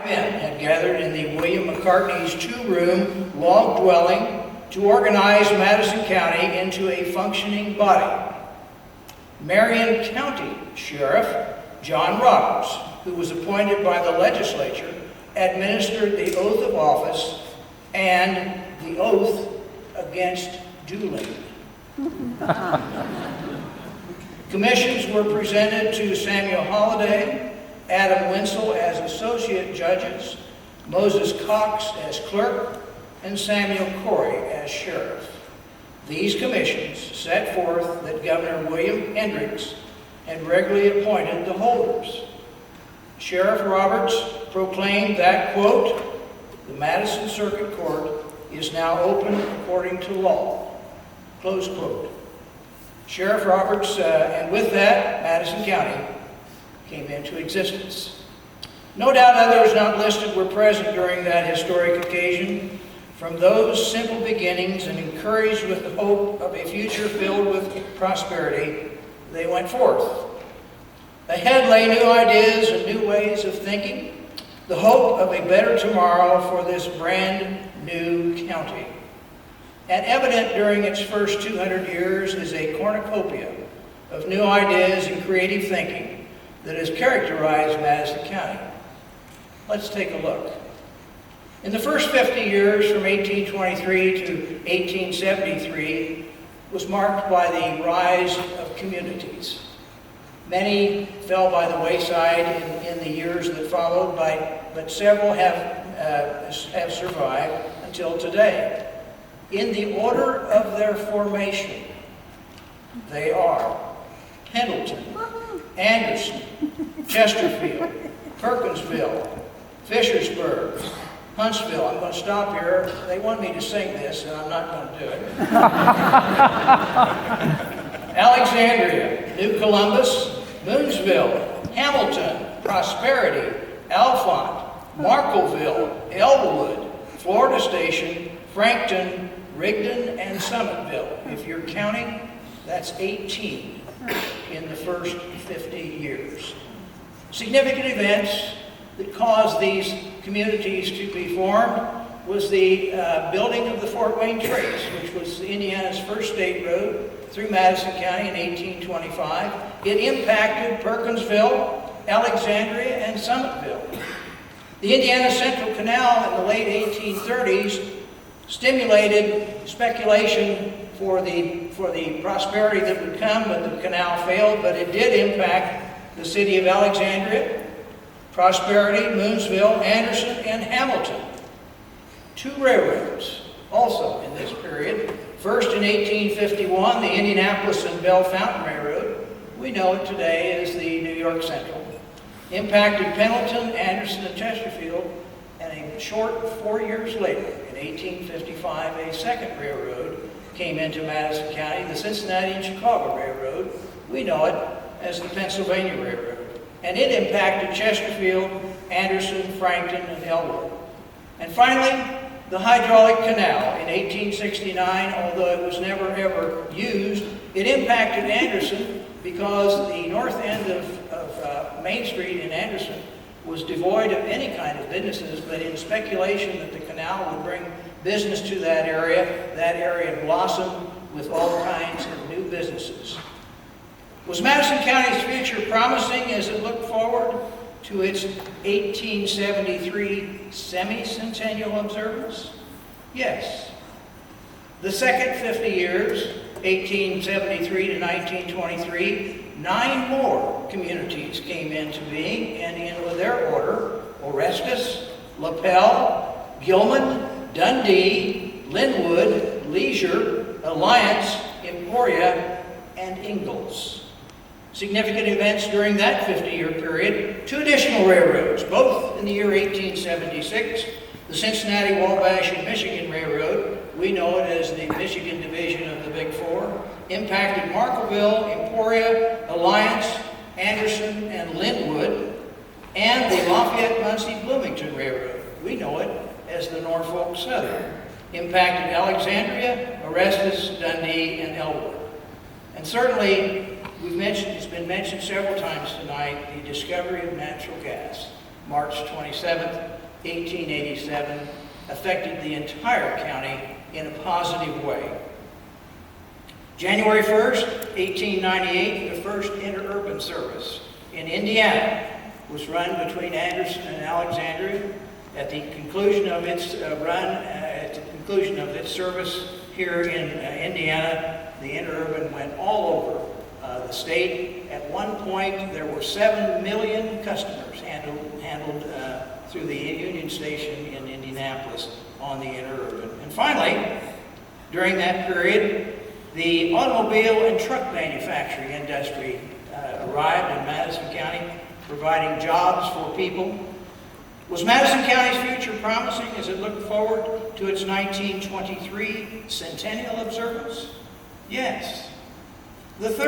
men had gathered in the William McCartney's two-room log dwelling to organize Madison County into a functioning body. Marion County Sheriff John Roberts, who was appointed by the legislature, administered the oath of office and the oath against dueling. Commissions were presented to Samuel Holliday, Adam Winsell as associate judges, Moses Cox as clerk, and Samuel Corey as sheriff. These commissions set forth that Governor William Hendricks had regularly appointed the holders. Sheriff Roberts proclaimed that, quote, "The Madison Circuit Court is now open according to law," close quote. Sheriff Roberts, and with that, Madison County came into existence. No doubt others not listed were present during that historic occasion. From those simple beginnings and encouraged with the hope of a future filled with prosperity, they went forth. Ahead lay new ideas and new ways of thinking, the hope of a better tomorrow for this brand new county. And evident during its first 200 years is a cornucopia of new ideas and creative thinking that has characterized Madison County. Let's take a look. In the first 50 years, from 1823 to 1873, was marked by the rise of communities. Many fell by the wayside in the years that followed, but several have survived until today. In the order of their formation, they are Pendleton, Anderson, Chesterfield, Perkinsville, Fishersburg, Huntsville. I'm going to stop here. They want me to sing this, and I'm not going to do it. Alexandria, New Columbus, Moonsville, Hamilton, Prosperity, Alphont, Markleville, Elwood, Florida Station, Frankton, Rigdon, and Summitville. If you're counting, that's 18 in the first 50 years. Significant events that caused these communities to be formed was the building of the Fort Wayne Trace, which was Indiana's first state road through Madison County in 1825. It impacted Perkinsville, Alexandria, and Summitville. The Indiana Central Canal in the late 1830s stimulated speculation for the prosperity that would come, but the canal failed, but it did impact the city of Alexandria, Prosperity, Moonsville, Anderson, and Hamilton. Two railroads also in this period. First in 1851, the Indianapolis and Bell Fountain Railroad. We know it today as the New York Central. Impacted Pendleton, Anderson, and Chesterfield, and a short 4 years later, in 1855, a second railroad came into Madison County, the Cincinnati and Chicago Railroad. We know it as the Pennsylvania Railroad. And it impacted Chesterfield, Anderson, Frankton, and Elwood. And finally, the hydraulic canal in 1869, although it was never ever used, it impacted Anderson because the north end of Main Street in Anderson was devoid of any kind of businesses, but in speculation that the canal would bring business to that area blossomed with all kinds of new businesses. Was Madison County's future promising as it looked forward to its 1873 semi-centennial observance? Yes. The second 50 years, 1873 to 1923, 9 more communities came into being, and in their order: Orestes, LaPel, Gilman, Dundee, Linwood, Leisure, Alliance, Emporia, and Ingalls. Significant events during that 50-year period: 2 additional railroads, both in the year 1876. The Cincinnati, Wabash, and Michigan Railroad, we know it as the Michigan Division of the Big Four, impacted Markleville, Emporia, Alliance, Anderson, and Linwood, and the Lafayette, Muncie, Bloomington Railroad, we know it as the Norfolk Southern, impacted Alexandria, Orestes, Dundee, and Elwood. And certainly, it's been mentioned several times tonight, the discovery of natural gas, March 27th, 1887, affected the entire county in a positive way. January 1st, 1898, the first interurban service in Indiana was run between Anderson and Alexandria. At the conclusion of its service here in Indiana, the interurban went all over the state. At one point, there were 7 million customers handled through the Union Station in Indianapolis on the interurban. And finally, during that period, the automobile and truck manufacturing industry arrived in Madison County, providing jobs for people. Was Madison County's future promising as it looked forward to its 1923 Centennial observance? Yes. The third